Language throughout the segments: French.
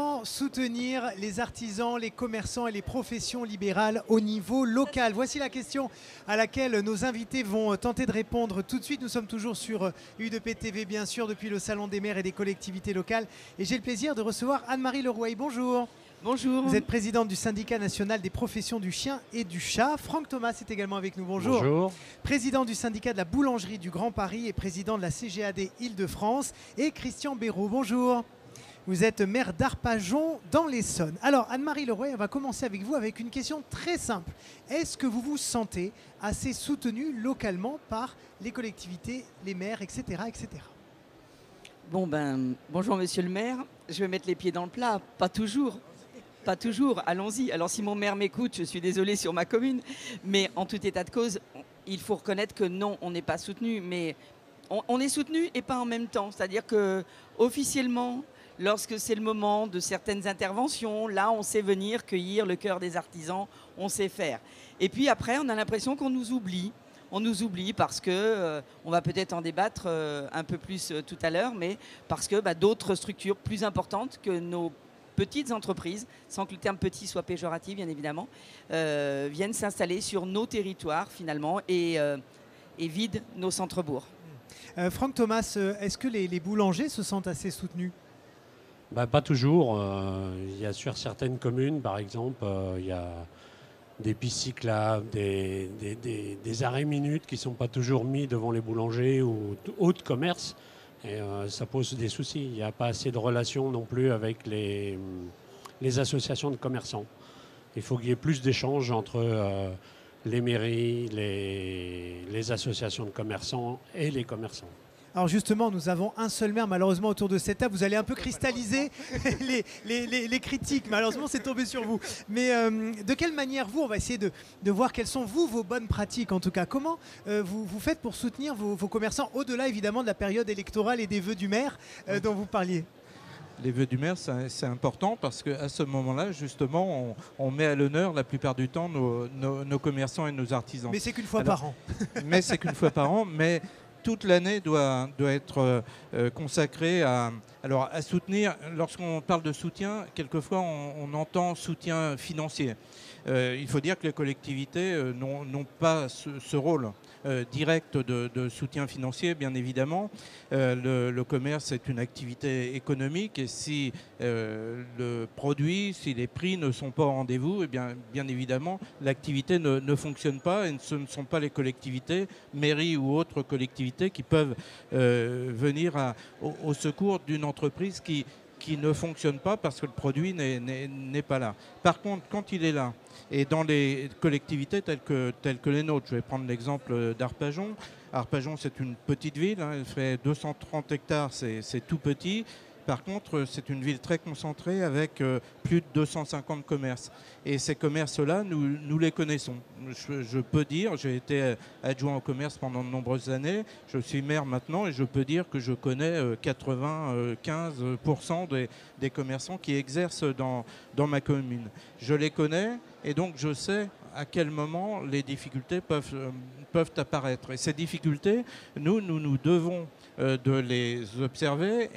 Comment soutenir les artisans, les commerçants et les professions libérales au niveau local? Voici la question à laquelle nos invités vont tenter de répondre tout de suite. Nous sommes toujours sur UDP TV, bien sûr, depuis le Salon des maires et des collectivités locales. Et j'ai le plaisir de recevoir Anne-Marie Leroy. Bonjour. Bonjour. Vous êtes présidente du syndicat national des professions du chien et du chat. Franck Thomas est également avec nous. Bonjour. Bonjour. Président du syndicat de la boulangerie du Grand Paris et président de la CGAD Île-de-France. Et Christian Béraud. Bonjour. Vous êtes maire d'Arpajon dans l'Essonne. Alors Anne-Marie Leroy, on va commencer avec vous avec une question très simple. Est-ce que vous vous sentez assez soutenu localement par les collectivités, les maires, etc. etc. Bonjour monsieur le maire. Je vais mettre les pieds dans le plat. Pas toujours. Pas toujours, allons-y. Alors si mon maire m'écoute, je suis désolée sur ma commune, mais en tout état de cause, il faut reconnaître que non, on n'est pas soutenu, mais on est soutenu et pas en même temps. C'est-à-dire que officiellement, lorsque c'est le moment de certaines interventions, là on sait venir cueillir le cœur des artisans, on sait faire. Et puis après, on a l'impression qu'on nous oublie. On nous oublie parce que, on va peut-être en débattre un peu plus tout à l'heure, mais parce que d'autres structures plus importantes que nos petites entreprises, sans que le terme petit soit péjoratif bien évidemment, viennent s'installer sur nos territoires finalement et vident nos centres-bourgs. Franck Thomas, est-ce que les boulangers se sentent assez soutenus? Pas toujours. Il y a sur certaines communes, par exemple, il y a des pistes cyclables, des arrêts minutes qui ne sont pas toujours mis devant les boulangers ou autres commerces. Et ça pose des soucis. Il n'y a pas assez de relations non plus avec les associations de commerçants. Il faut qu'il y ait plus d'échanges entre les mairies, les associations de commerçants et les commerçants. Alors justement, nous avons un seul maire malheureusement autour de cette table. Vous allez un peu cristalliser les critiques. Malheureusement, c'est tombé sur vous. Mais de quelle manière, vous, on va essayer de voir quelles sont, vous, vos bonnes pratiques en tout cas. Comment vous faites pour soutenir vos commerçants au-delà évidemment de la période électorale et des vœux du maire dont vous parliez? Les vœux du maire, c'est important parce qu'à ce moment-là, justement, on met à l'honneur la plupart du temps nos commerçants et nos artisans. Mais c'est qu'une fois par an. Mais c'est qu'une fois par an. Mais toute l'année doit être consacrée à soutenir. Lorsqu'on parle de soutien, quelquefois on entend soutien financier. Il faut dire que les collectivités n'ont pas ce rôle direct de soutien financier, bien évidemment. Le commerce est une activité économique et si le produit, si les prix ne sont pas au rendez-vous, eh bien évidemment, l'activité ne fonctionne pas et ce ne sont pas les collectivités, mairies ou autres collectivités qui peuvent venir au secours d'une entreprise qui ne fonctionne pas parce que le produit n'est pas là. Par contre, quand il est là, et dans les collectivités telles que les nôtres, je vais prendre l'exemple d'Arpajon. Arpajon, c'est une petite ville, hein, elle fait 230 hectares, c'est tout petit. Par contre, c'est une ville très concentrée avec plus de 250 commerces. Et ces commerces-là, nous les connaissons. Je peux dire, j'ai été adjoint au commerce pendant de nombreuses années. Je suis maire maintenant et je peux dire que je connais 95% des commerçants qui exercent dans ma commune. Je les connais et donc je sais à quel moment les difficultés peuvent apparaître. Et ces difficultés, nous devons de les observer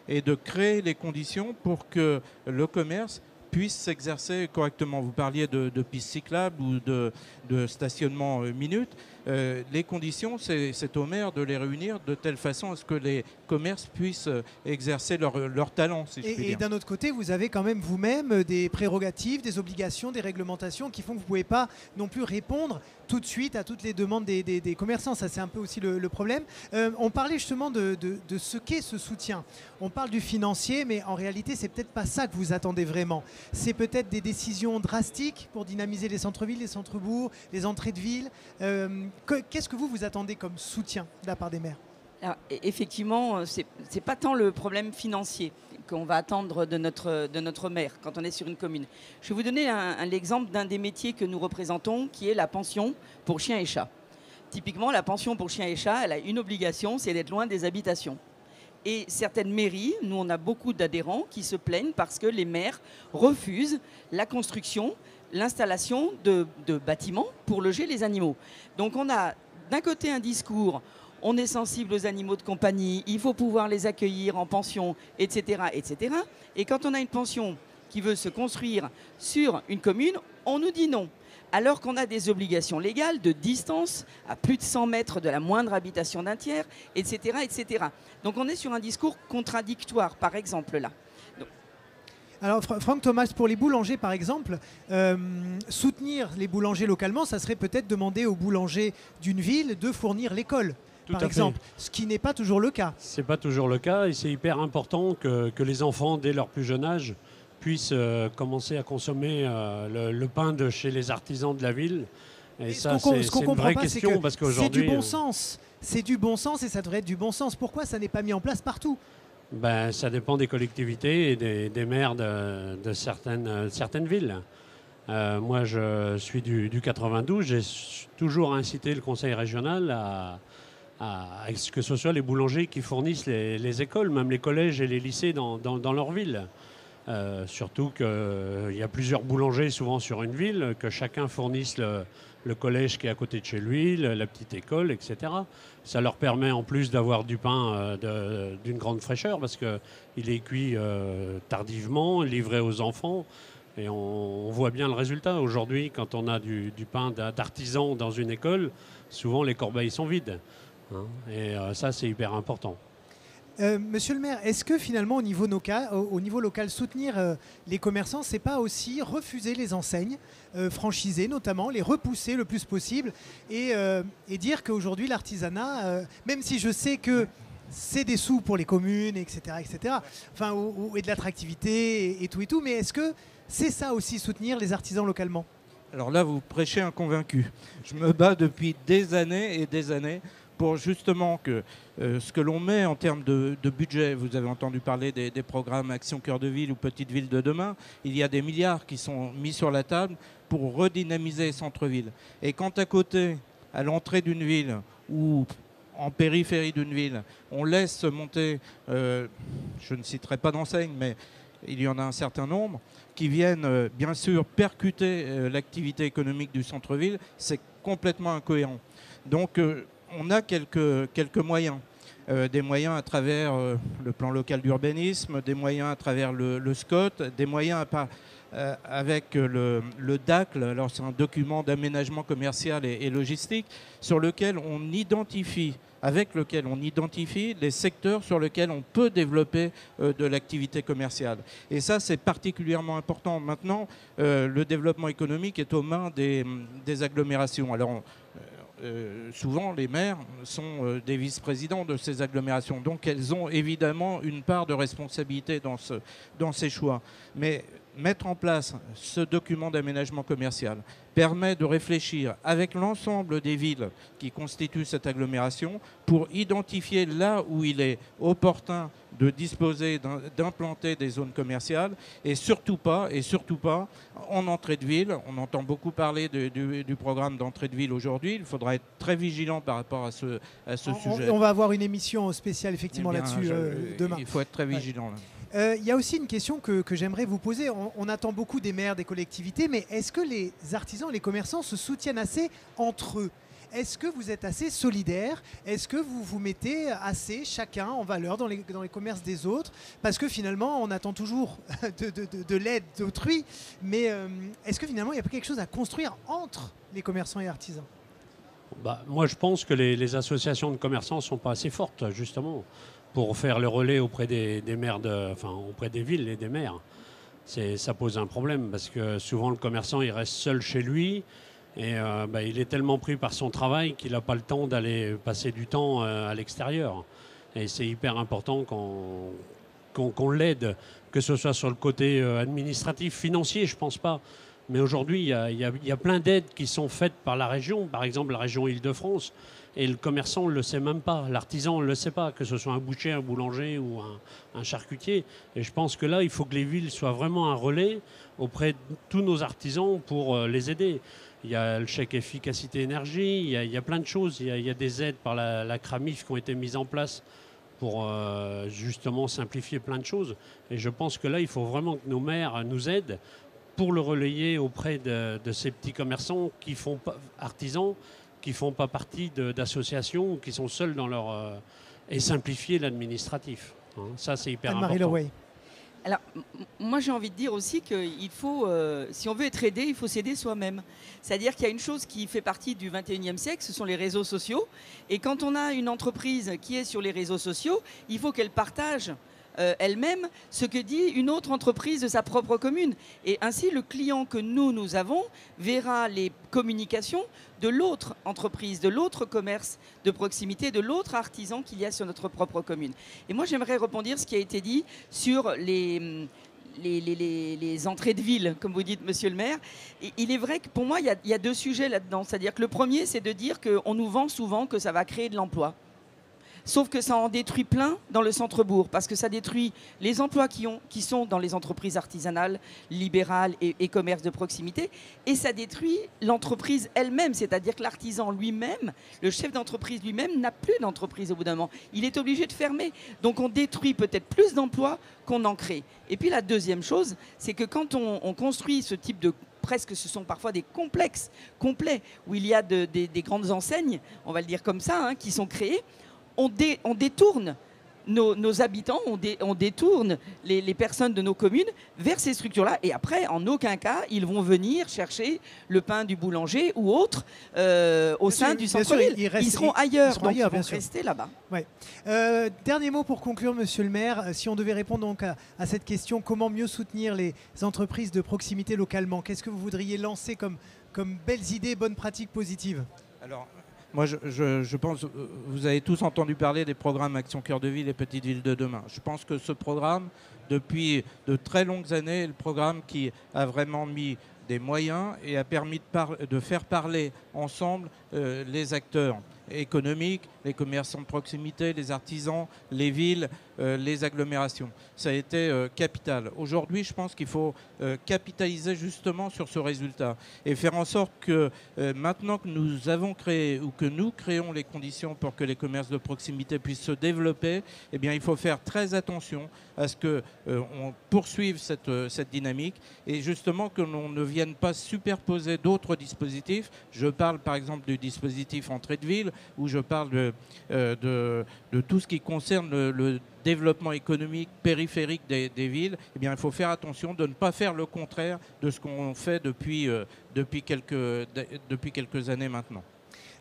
et de créer les conditions pour que le commerce puisse s'exercer correctement. Vous parliez de pistes cyclables ou de stationnement minute. Les conditions, c'est au maire de les réunir de telle façon à ce que les commerces puissent exercer leur talent, si je puis dire. Et d'un autre côté, vous avez quand même vous-même des prérogatives, des obligations, des réglementations qui font que vous ne pouvez pas non plus répondre tout de suite à toutes les demandes des commerçants. Ça, c'est un peu aussi le problème. On parlait justement de ce qu'est ce soutien. On parle du financier, mais en réalité, c'est peut-être pas ça que vous attendez vraiment. C'est peut-être des décisions drastiques pour dynamiser les centres-villes, les centres-bourgs, les entrées de ville. Qu'est-ce que vous attendez comme soutien de la part des maires? Alors, effectivement, c'est pas tant le problème financier qu'on va attendre de notre maire quand on est sur une commune. Je vais vous donner l'exemple d'un des métiers que nous représentons, qui est la pension pour chiens et chats. Typiquement, la pension pour chiens et chats, elle a une obligation, c'est d'être loin des habitations. Et certaines mairies, nous on a beaucoup d'adhérents qui se plaignent parce que les maires refusent la construction, l'installation de bâtiments pour loger les animaux. Donc on a d'un côté un discours, on est sensible aux animaux de compagnie, il faut pouvoir les accueillir en pension, etc., etc. Et quand on a une pension qui veut se construire sur une commune, on nous dit non. Alors qu'on a des obligations légales de distance à plus de 100 mètres de la moindre habitation d'un tiers, etc., etc. Donc on est sur un discours contradictoire, par exemple, là. Alors Franck Thomas, pour les boulangers par exemple, soutenir les boulangers localement, ça serait peut-être demander aux boulangers d'une ville de fournir l'école, par exemple, ce qui n'est pas toujours le cas. C'est pas toujours le cas et c'est hyper important que les enfants, dès leur plus jeune âge, puissent commencer à consommer le pain de chez les artisans de la ville. Et ça, c'est une vraie question parce qu'aujourd'hui... C'est du bon sens. C'est du bon sens et ça devrait être du bon sens. Pourquoi ça n'est pas mis en place partout ? Ben, ça dépend des collectivités et des maires de certaines villes. Moi, je suis du 92. J'ai toujours incité le conseil régional à ce que ce soit les boulangers qui fournissent les écoles, même les collèges et les lycées dans leur ville. Surtout qu'il y a plusieurs boulangers souvent sur une ville, que chacun fournisse le collège qui est à côté de chez lui, la petite école, etc. Ça leur permet en plus d'avoir du pain d'une grande fraîcheur parce qu'il est cuit tardivement, livré aux enfants. Et on voit bien le résultat. Aujourd'hui, quand on a du pain d'artisan dans une école, souvent les corbeilles sont vides. Hein, et ça, c'est hyper important. Monsieur le maire, est-ce que finalement au niveau local, soutenir les commerçants, c'est pas aussi refuser les enseignes franchisées notamment, les repousser le plus possible et dire qu'aujourd'hui l'artisanat, même si je sais que c'est des sous pour les communes, etc., enfin, et de l'attractivité et tout, mais est-ce que c'est ça aussi soutenir les artisans localement ? Alors là, vous prêchez un convaincu. Je me bats depuis des années et des années pour justement que ce que l'on met en termes de budget, vous avez entendu parler des programmes Action Cœur de Ville ou Petite Ville de demain, il y a des milliards qui sont mis sur la table pour redynamiser les centres-villes. Et quand à côté, à l'entrée d'une ville ou en périphérie d'une ville, on laisse monter, je ne citerai pas d'enseigne, mais il y en a un certain nombre, qui viennent bien sûr percuter l'activité économique du centre-ville, c'est complètement incohérent. Donc on a quelques moyens. Des moyens à travers le plan local d'urbanisme, des moyens à travers le SCOT, des moyens avec le DACL, alors c'est un document d'aménagement commercial et logistique, avec lequel on identifie les secteurs sur lesquels on peut développer de l'activité commerciale. Et ça, c'est particulièrement important. Maintenant, le développement économique est aux mains des agglomérations. Alors, souvent, les maires sont des vice-présidents de ces agglomérations. Donc, elles ont évidemment une part de responsabilité dans ces choix. Mais mettre en place ce document d'aménagement commercial permet de réfléchir avec l'ensemble des villes qui constituent cette agglomération pour identifier là où il est opportun de disposer, d'implanter des zones commerciales et surtout pas en entrée de ville. On entend beaucoup parler du programme d'entrée de ville aujourd'hui. Il faudra être très vigilant par rapport à ce sujet. On va avoir une émission spéciale effectivement là-dessus demain. Il faut être très vigilant. Ouais. Il y a aussi une question que j'aimerais vous poser. On attend beaucoup des maires, des collectivités, mais est-ce que les artisans, les commerçants se soutiennent assez entre eux ? Est-ce que vous êtes assez solidaires ? Est-ce que vous vous mettez assez chacun en valeur dans les commerces des autres ? Parce que finalement, on attend toujours de l'aide d'autrui, mais est-ce que finalement, il n'y a pas quelque chose à construire entre les commerçants et artisans ? Moi, je pense que les associations de commerçants ne sont pas assez fortes, justement, pour faire le relais auprès des maires, auprès des villes et des maires. Ça pose un problème parce que souvent le commerçant il reste seul chez lui et il est tellement pris par son travail qu'il n'a pas le temps d'aller passer du temps à l'extérieur. Et c'est hyper important qu'on l'aide, que ce soit sur le côté administratif, financier, je ne pense pas. Mais aujourd'hui, il y a plein d'aides qui sont faites par la région, par exemple la région Île-de-France. Et le commerçant ne le sait même pas, l'artisan ne le sait pas, que ce soit un boucher, un boulanger ou un charcutier. Et je pense que là, il faut que les villes soient vraiment un relais auprès de tous nos artisans pour les aider. Il y a le chèque efficacité énergie, il y a plein de choses. Il y a des aides par la CRAMIF qui ont été mises en place pour justement simplifier plein de choses. Et je pense que là, il faut vraiment que nos maires nous aident pour le relayer auprès de ces petits commerçants artisans, qui ne font pas partie d'associations ou qui sont seuls dans leur... et simplifier l'administratif. Hein. Ça, c'est hyper Anne-Marie important. Lerouet. Alors, moi j'ai envie de dire aussi qu'il faut, si on veut être aidé, il faut s'aider soi-même. C'est-à-dire qu'il y a une chose qui fait partie du 21e siècle, ce sont les réseaux sociaux. Et quand on a une entreprise qui est sur les réseaux sociaux, il faut qu'elle partage elle-même ce que dit une autre entreprise de sa propre commune. Et ainsi, le client que nous avons verra les communications de l'autre entreprise, de l'autre commerce de proximité, de l'autre artisan qu'il y a sur notre propre commune. Et moi, j'aimerais rebondir ce qui a été dit sur les entrées de ville, comme vous dites, monsieur le maire. Et il est vrai que pour moi, il y a deux sujets là-dedans. C'est-à-dire que le premier, c'est de dire qu'on nous vend souvent que ça va créer de l'emploi. Sauf que ça en détruit plein dans le centre-bourg, parce que ça détruit les emplois qui sont dans les entreprises artisanales, libérales et commerces de proximité, et ça détruit l'entreprise elle-même, c'est-à-dire que l'artisan lui-même, le chef d'entreprise lui-même, n'a plus d'entreprise au bout d'un moment. Il est obligé de fermer. Donc on détruit peut-être plus d'emplois qu'on en crée. Et puis la deuxième chose, c'est que quand on construit ce type de presque, ce sont parfois des complexes complets, où il y a des grandes enseignes, on va le dire comme ça, hein, qui sont créées, on détourne nos habitants, on détourne les personnes de nos communes vers ces structures-là. Et après, en aucun cas, ils vont venir chercher le pain du boulanger ou autre au sein du centre-ville. Ils seront ailleurs, donc ils vont rester là-bas. Ouais. Dernier mot pour conclure, monsieur le maire. Si on devait répondre donc à cette question, comment mieux soutenir les entreprises de proximité localement? Qu'est-ce que vous voudriez lancer comme belles idées, bonnes pratiques positives? Alors, moi, je pense, vous avez tous entendu parler des programmes Action Cœur de Ville et Petites Villes de demain. Je pense que ce programme, depuis de très longues années, est le programme qui a vraiment mis des moyens et a permis de faire parler ensemble les acteurs économiques, les commerçants de proximité, les artisans, les villes, les agglomérations. Ça a été capital. Aujourd'hui, je pense qu'il faut capitaliser justement sur ce résultat et faire en sorte que maintenant que nous avons créé ou que nous créons les conditions pour que les commerces de proximité puissent se développer, eh bien, il faut faire très attention à ce qu'on poursuive cette dynamique et justement que l'on ne vienne pas superposer d'autres dispositifs. Je parle par exemple du dispositif entrée de ville, où je parle de tout ce qui concerne le développement économique périphérique des villes. Eh bien, il faut faire attention de ne pas faire le contraire de ce qu'on fait depuis quelques années maintenant.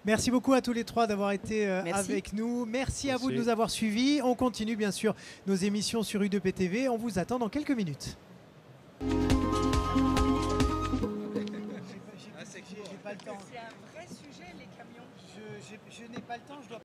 Merci beaucoup à tous les trois d'avoir été avec nous. Merci à vous de nous avoir suivis. On continue bien sûr nos émissions sur U2P TV. On vous attend dans quelques minutes. J'ai pas le temps. C'est un vrai sujet, les camions. Je n'ai pas le temps. Je dois